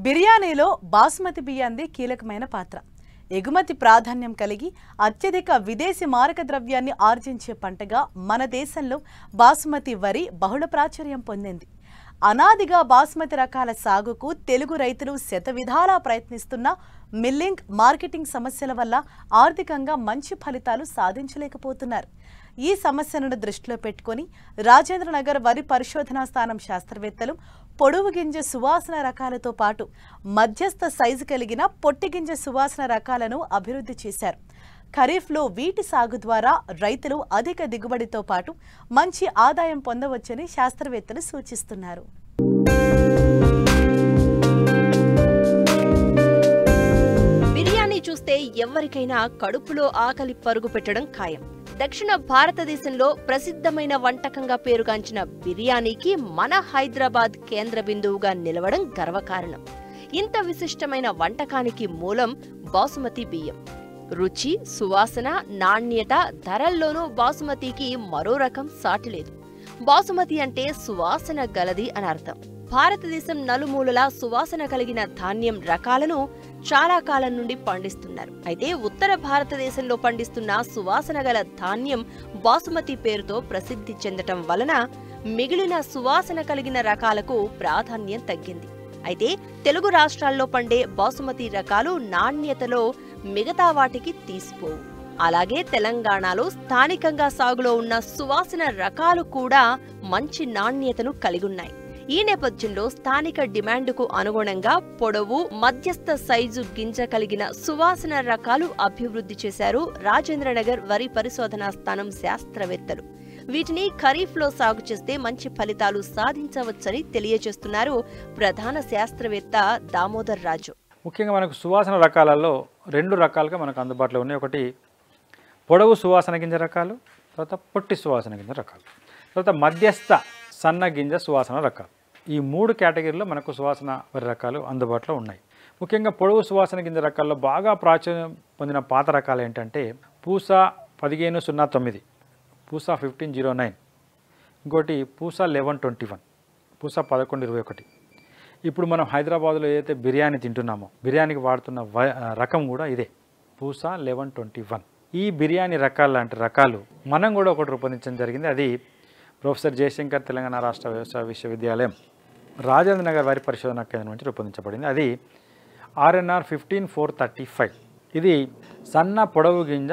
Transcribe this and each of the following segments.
బిర్యానీలో బాస్మతి బియ్యంది కీలకమైన పాత్ర. ఎగుమతి ప్రాధాన్యం కలిగి అత్యధిక విదేశీ మారక ద్రవ్యాన్ని ఆర్జించే పంటగా మన దేశంలో బాస్మతి వరి బహుళ ప్రాచుర్యం పొందింది. అనాదిగా బాస్మతి రకాల సాగుకు తెలుగు రైతులు శతవిధాలా ప్రయత్నిస్తున్న మిల్లింగ్, మార్కెటింగ్ సమస్యల వల్ల ఆర్థికంగా మంచి ఫలితాలు సాధించలేకపోతున్నారు. ఈ సమస్యలను దృష్టిలో పెట్టుకొని రాజేంద్రనగర్ వరి పరిశోధనా స్థానం శాస్త్రవేత్తలు పొడవు గింజ సువాసన రకాలతో పాటు మధ్యస్థ సైజు కలిగిన పొట్టి గింజ సువాసన రకాలను అభివృద్ధి చేశారు. ఖరీఫ్లో వీటి సాగు ద్వారా రైతులు అధిక దిగుబడితో పాటు మంచి ఆదాయం పొందవచ్చని శాస్త్రవేత్తలు సూచిస్తున్నారు. బిర్యానీ చూస్తే ఎవరికైనా కడుపులో ఆకలి పరుగు పెట్టడం ఖాయం. దక్షిణ భారతదేశంలో ప్రసిద్ధమైన వంటకంగా పేరుగాంచిన బిర్యానీకి మన హైదరాబాద్ కేంద్ర బిందువుగా నిలవడం గర్వకారణం. ఇంత విశిష్టమైన వంటకానికి మూలం బాసుమతి బియ్యం. రుచి, సువాసన, నాణ్యత, ధరల్లోనూ బాసుమతికి మరో రకం సాటిలేదు. బాసుమతి అంటే సువాసన గలది అని అర్థం. భారతదేశం నలుమూలలా సువాసన కలిగిన ధాన్యం రకాలను చాలా కాలం నుండి పండిస్తున్నారు. అయితే ఉత్తర భారతదేశంలో పండిస్తున్న సువాసన గల ధాన్యం బాసుమతి పేరుతో ప్రసిద్ధి చెందటం వలన మిగిలిన సువాసన కలిగిన రకాలకు ప్రాధాన్యం తగ్గింది. అయితే తెలుగు రాష్ట్రాల్లో పండే బాసుమతి రకాలు నాణ్యతలో మిగతా వాటికి తీసిపోవు. అలాగే తెలంగాణలో స్థానికంగా సాగులో ఉన్న సువాసన రకాలు కూడా మంచి నాణ్యతను కలిగున్నాయి. ఈ నేపథ్యంలో స్థానిక డిమాండ్కు అనుగుణంగా పొడవు, మధ్యస్థ సైజు గింజ కలిగిన సువాసన రకాలు అభివృద్ధి చేశారు రాజేంద్రనగర్ వరి పరిశోధనా స్థానం శాస్త్రవేత్తలు. వీటిని ఖరీఫ్లో సాగు చేస్తే మంచి ఫలితాలు సాధించవచ్చని తెలియజేస్తున్నారు ప్రధాన శాస్త్రవేత్త దామోదర్ రాజు. ముఖ్యంగా మనకు సువాసన రకాలలో రెండు రకాలుగా మనకు అందుబాటులో ఉన్నాయి. ఒకటి పొడవు సువాసన గింజ రకాలు, తర్వాత పొట్టి సువాసన గింజ రకాలు, తర్వాత మధ్యస్థ సన్న గింజ సువాసన రకాలు. ఈ మూడు కేటగిరీలో మనకు సువాసన వరి రకాలు అందుబాటులో ఉన్నాయి. ముఖ్యంగా పొడవు సువాసన గింజ రకాల్లో బాగా ప్రాచుర్యం పొందిన పాత రకాలు ఏంటంటే పూసా 1509, పూసా 1509, ఇంకోటి పూసా 1121, పూసా 1121. ఇప్పుడు మనం హైదరాబాద్లో ఏదైతే బిర్యానీ తింటున్నామో బిర్యానీకి వాడుతున్న రకం కూడా ఇదే, పూసా 1121. ఈ బిర్యానీ రకాలు లాంటి రకాలు మనం కూడా ఒకటి రూపొందించడం జరిగింది. అది ప్రొఫెసర్ జయశంకర్ తెలంగాణ రాష్ట్ర వ్యవసాయ విశ్వవిద్యాలయం రాజేంద్రనగర్ వారి పరిశోధనా కేంద్రం నుంచి రూపొందించబడింది. అది RNR 15435. ఇది సన్న పొడవు గింజ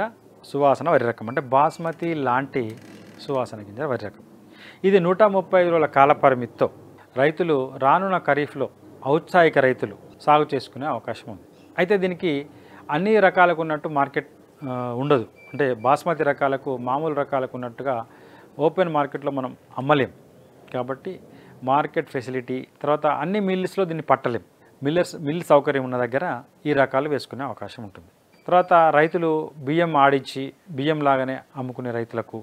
సువాసన వరి రకం, అంటే బాస్మతి లాంటి సువాసన గింజ వరి రకం. ఇది 135 రోజుల కాల పరిమితితో రైతులు రానున్న ఖరీఫ్లో ఔత్సాహిక రైతులు సాగు చేసుకునే అవకాశం ఉంది. అయితే దీనికి అన్ని రకాలకు ఉన్నట్టు మార్కెట్ ఉండదు. అంటే బాస్మతి రకాలకు మామూలు రకాలకు ఉన్నట్టుగా ఓపెన్ మార్కెట్లో మనం అమ్మలేం. కాబట్టి మార్కెట్ ఫెసిలిటీ, తర్వాత అన్ని మిల్స్లో దీన్ని పట్టలేం. మిల్ సౌకర్యం ఉన్న దగ్గర ఈ రకాలు వేసుకునే అవకాశం ఉంటుంది. తర్వాత రైతులు బియ్యం ఆడించి బియ్యం లాగానే అమ్ముకునే రైతులకు,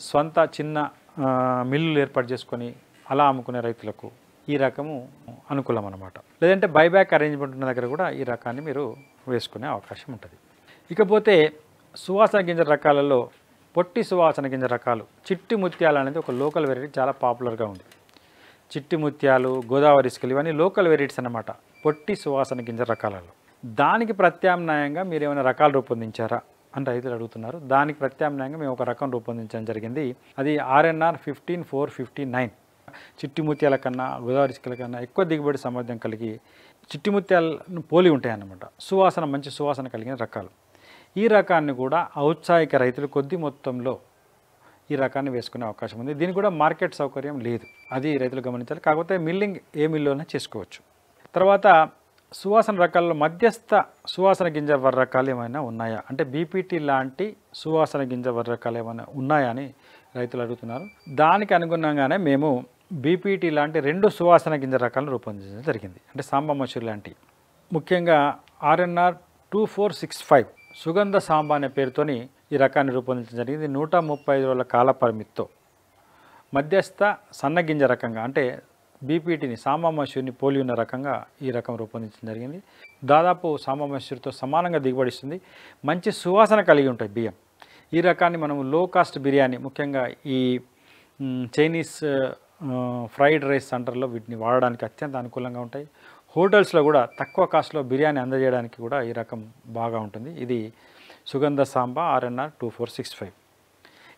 స్వంత చిన్న మిల్లులు ఏర్పాటు చేసుకొని అలా అమ్ముకునే రైతులకు ఈ రకము అనుకూలం అన్నమాట. లేదంటే బైబ్యాక్ అరేంజ్మెంట్ ఉన్న దగ్గర కూడా ఈ రకాన్ని మీరు వేసుకునే అవకాశం ఉంటుంది. ఇకపోతే సువాసన గింజ రకాలలో పొట్టి సువాసన గింజ రకాలు, చిట్టి ముత్యాలు అనేది ఒక లోకల్ వెరైటీ, చాలా పాపులర్గా ఉంది. చిట్టి ముత్యాలు, గోదావరి ఇసుకలు ఇవన్నీ లోకల్ వెరైటీస్ అన్నమాట పొట్టి సువాసన గింజ రకాలలో. దానికి ప్రత్యామ్నాయంగా మీరు ఏమైనా రకాలు రూపొందించారా అని రైతులు అడుగుతున్నారు. దానికి ప్రత్యామ్నాయంగా మేము ఒక రకం రూపొందించడం జరిగింది. అది RNR 15459. చిట్టి ముత్యాల కన్నా గోదావరి ఇసుకల కన్నా ఎక్కువ దిగుబడి సామర్థ్యం కలిగి చిట్టి ముత్యాలను పోలి ఉంటాయి అన్నమాట. సువాసన, మంచి సువాసన కలిగిన రకాలు. ఈ రకాన్ని కూడా ఔత్సాహిక రైతులు కొద్ది మొత్తంలో ఈ రకాన్ని వేసుకునే అవకాశం ఉంది. దీనికి కూడా మార్కెట్ సౌకర్యం లేదు, అది రైతులు గమనించాలి. కాకపోతే మిల్లింగ్ ఏ మిల్లులోనే చేసుకోవచ్చు. తర్వాత సువాసన రకాల్లో మధ్యస్థ సువాసన గింజ వరి రకాలు ఏమైనా ఉన్నాయా, అంటే BPT లాంటి సువాసన గింజ వరి రకాలు ఏమైనా ఉన్నాయా అని రైతులు అడుగుతున్నారు. దానికి అనుగుణంగానే మేము BPT లాంటి రెండు సువాసన గింజ రకాలను రూపొందించడం జరిగింది. అంటే సాంబా మసూరి లాంటి, ముఖ్యంగా RNR 2465 సుగంధ సాంబా అనే పేరుతోని ఈ రకాన్ని రూపొందించడం జరిగింది. 135 రోజుల కాల పరిమితితో మధ్యస్థ సన్నగింజ రకంగా, అంటే BPTని సాంబా మసూరిని పోలి ఉన్న రకంగా ఈ రకం రూపొందించడం జరిగింది. దాదాపు సాంబా మసూరితో సమానంగా దిగుబడిస్తుంది. మంచి సువాసన కలిగి ఉంటాయి బియ్యం. ఈ రకాన్ని మనం లో కాస్ట్ బిర్యానీ, ముఖ్యంగా ఈ చైనీస్ ఫ్రైడ్ రైస్ సెంటర్లో వీటిని వాడడానికి అత్యంత అనుకూలంగా ఉంటాయి. హోటల్స్లో కూడా తక్కువ కాస్ట్లో బిర్యానీ అందజేయడానికి కూడా ఈ రకం బాగా ఉంటుంది. ఇది సుగంధ సాంబా RNR 2465.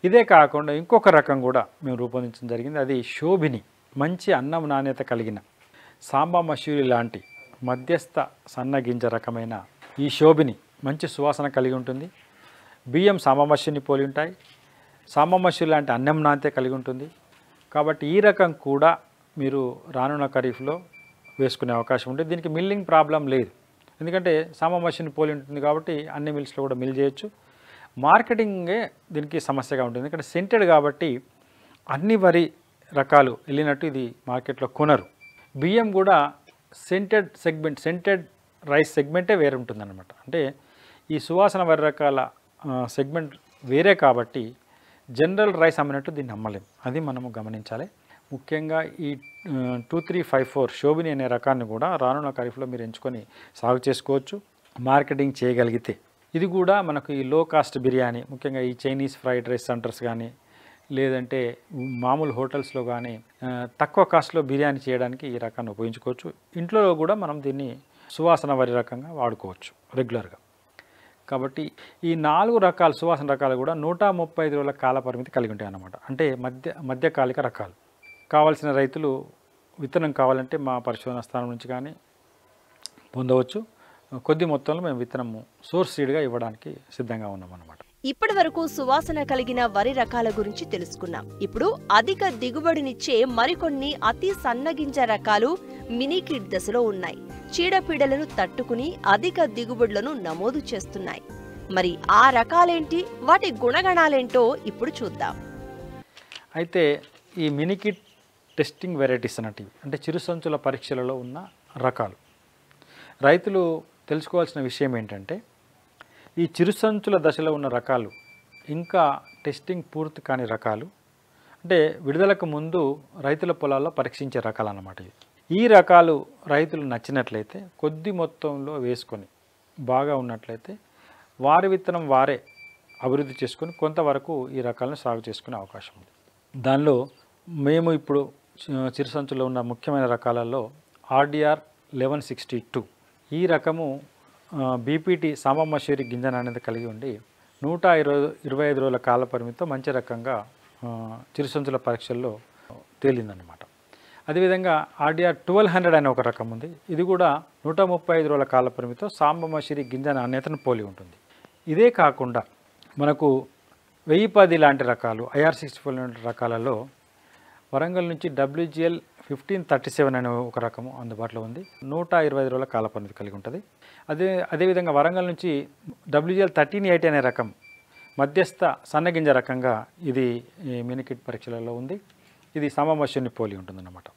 ఇదే కాకుండా ఇంకొక రకం కూడా మేము రూపొందించడం జరిగింది. అది శోభిని, మంచి అన్నం నాణ్యత కలిగిన సాంబా మసూరి లాంటి మధ్యస్థ సన్నగింజ రకమైన ఈ శోభిని మంచి సువాసన కలిగి ఉంటుంది. బియ్యం సాంబా మసూరిని పోలి ఉంటాయి. సాంబా మసూరి లాంటి అన్నం నాణ్యత కలిగి ఉంటుంది. కాబట్టి ఈ రకం కూడా మీరు రానున్న ఖరీఫ్లో వేసుకునే అవకాశం ఉంటుంది. దీనికి మిల్లింగ్ ప్రాబ్లం లేదు, ఎందుకంటే సాంబా మసూరిని పోలి ఉంటుంది కాబట్టి అన్ని మిల్స్లో కూడా మిల్ చేయొచ్చు. మార్కెటింగే దీనికి సమస్యగా ఉంటుంది, ఎందుకంటే సెంటెడ్ కాబట్టి అన్ని వరి రకాలు వెళ్ళినట్టు ఇది మార్కెట్లో కొనరు. బియ్యం కూడా సెంటెడ్ రైస్ సెగ్మెంటే వేరే ఉంటుందన్నమాట. అంటే ఈ సువాసన వరి రకాల సెగ్మెంట్ వేరే కాబట్టి జనరల్ రైస్ అమ్మినట్టు దీన్ని అమ్మలేం, అది మనము గమనించాలి. ముఖ్యంగా ఈ 2354 శోభిని అనే రకాన్ని కూడా రానున్న ఖరీఫ్లో మీరు ఎంచుకొని సాగు చేసుకోవచ్చు మార్కెటింగ్ చేయగలిగితే. ఇది కూడా మనకు ఈ లో కాస్ట్ బిర్యానీ, ముఖ్యంగా ఈ చైనీస్ ఫ్రైడ్ రైస్ సెంటర్స్ కానీ లేదంటే మామూలు హోటల్స్లో కానీ తక్కువ కాస్ట్లో బిర్యానీ చేయడానికి ఈ రకాన్ని ఉపయోగించుకోవచ్చు. ఇంట్లో కూడా మనం దీన్ని సువాసన వరి రకంగా వాడుకోవచ్చు రెగ్యులర్గా. కాబట్టి ఈ 4 రకాల సువాసన రకాలు కూడా 135 రోజుల కాల పరిమితి కలిగి ఉంటాయి అన్నమాట. అంటే మధ్యకాలిక రకాలు. కావాల్సిన రైతులు విత్తనం కావాలంటే మా పరిశోధన స్థానం నుంచి కానీ పొందవచ్చు. కొద్ది మొత్తంలో మేము విత్తనము సోర్స్ సీడ్గా ఇవ్వడానికి సిద్ధంగా ఉన్నాం అన్నమాట. ఇప్పటి వరకు సువాసన కలిగిన వరి రకాల గురించి తెలుసుకున్నాం. ఇప్పుడు అధిక దిగుబడినిచ్చే మరికొన్ని అతి సన్నగింజ రకాలు మినీకిడ్ దశలో ఉన్నాయి. చీడపీడలను తట్టుకుని అధిక దిగుబడులను నమోదు చేస్తున్నాయి. మరి ఆ రకాలేంటి, వాటి గుణగణాలేంటో ఇప్పుడు చూద్దాం. అయితే ఈ మినీకిడ్ టెస్టింగ్ వెరైటీస్ అన్నటివి అంటే చిరుసంచుల పరీక్షలలో ఉన్న రకాలు. రైతులు తెలుసుకోవాల్సిన విషయం ఏంటంటే ఈ చిరుసంచుల దశలో ఉన్న రకాలు ఇంకా టెస్టింగ్ పూర్తి కాని రకాలు, అంటే విడుదలకు ముందు రైతుల పొలాల్లో పరీక్షించే రకాలు అన్నమాట. ఈ రకాలు రైతులు నచ్చినట్లయితే కొద్ది మొత్తంలో వేసుకొని బాగా ఉన్నట్లయితే వారి విత్తనం వారే అభివృద్ధి చేసుకొని కొంతవరకు ఈ రకాలను సాగు చేసుకునే అవకాశం ఉంది. దానిలో మేము ఇప్పుడు చిరుసంచులో ఉన్న ముఖ్యమైన రకాలలో RDR 1162 ఈ రకము బీపీటీ సాంబా మసూరి గింజ నాణ్యత కలిగి ఉండి 125 రోజుల కాల పరిమితితో మంచి రకంగా చిరుసంచుల పరీక్షల్లో తేలిందన్నమాట. అదేవిధంగా RDR 1200 అనే ఒక రకం ఉంది. ఇది కూడా 135 రోజుల కాల పరిమితితో సాంబా మసూరి గింజ నాణ్యతను పోలి ఉంటుంది. ఇదే కాకుండా మనకు 1010 లాంటి రకాలు IR64 లాంటి రకాలలో వరంగల్ నుంచి WGL 1537 అనే ఒక రకము అందుబాటులో ఉంది. 125 రోజుల కాల పరిమితి కలిగి ఉంటుంది. అదేవిధంగా వరంగల్ నుంచి WGL 1380 అనే రకం మధ్యస్థ సన్నగింజ రకంగా ఇది మినికిట్ పరీక్షలలో ఉంది. ఇది సాంబా మసూరిని పోలి ఉంటుందన్నమాట.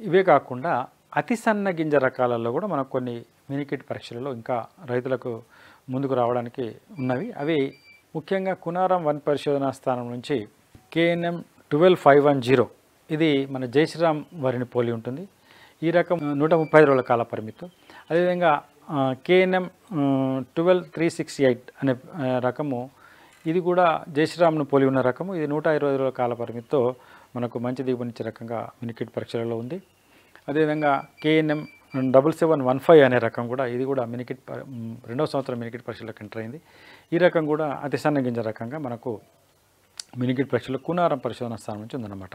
ఇవే కాకుండా అతి సన్న గింజ రకాలలో కూడా మనకు కొన్ని మినికిట్ పరీక్షలలో ఇంకా రైతులకు ముందుకు రావడానికి ఉన్నవి. అవి ముఖ్యంగా కునారం వన్ పరిశోధనా స్థానం నుంచి KNM 12510 ఇది మన జైశ్రీరామ్ వరిని పోలి ఉంటుంది. ఈ రకం 130 రోజుల కాల పరిమితి. అదేవిధంగా KNM 12368 అనే రకము ఇది కూడా జైశ్రీరామ్ను పోలి ఉన్న రకము. ఇది 120 రోజుల కాల పరిమితితో మనకు మంచి దిగుబడినిచ్చే రకంగా మినికిట్ పరీక్షలలో ఉంది. అదేవిధంగా KNM 7715 అనే రకం కూడా ఇది కూడా మినికిట్ 2వ సంవత్సరం మినికిట్ పరీక్షలకు ఎంటర్ అయింది. ఈ రకం కూడా అతి సన్న గింజ రకంగా మనకు మినికిట్ పరీక్షలో కునారం పరిశోధన స్థానం నుంచి ఉందన్నమాట.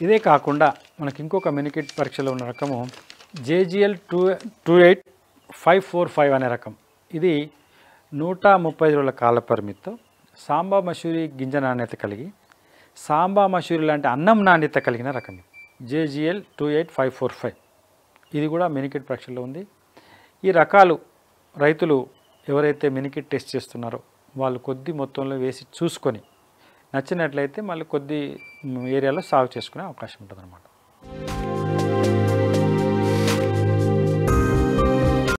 ఇదే కాకుండా మనకి ఇంకొక మినికిట్ పరీక్షలో ఉన్న రకము JGL 28545 అనే రకం. ఇది 130 రోజుల కాల పరిమితితో సాంబా మసూరి గింజ నాణ్యత కలిగి సాంబా మసూరి లాంటి అన్నం నాణ్యత కలిగిన రకం. JGL 28545 ఇది కూడా మినికిట్ పరీక్షలో ఉంది. ఈ రకాలు రైతులు ఎవరైతే మినికిట్ టెస్ట్ చేస్తున్నారో వాళ్ళు కొద్ది మొత్తంలో వేసి చూసుకొని నచ్చినట్లయితే మళ్ళీ కొద్ది ఏరియాలో సాగు చేసుకునే అవకాశం ఉంటుందన్నమాట.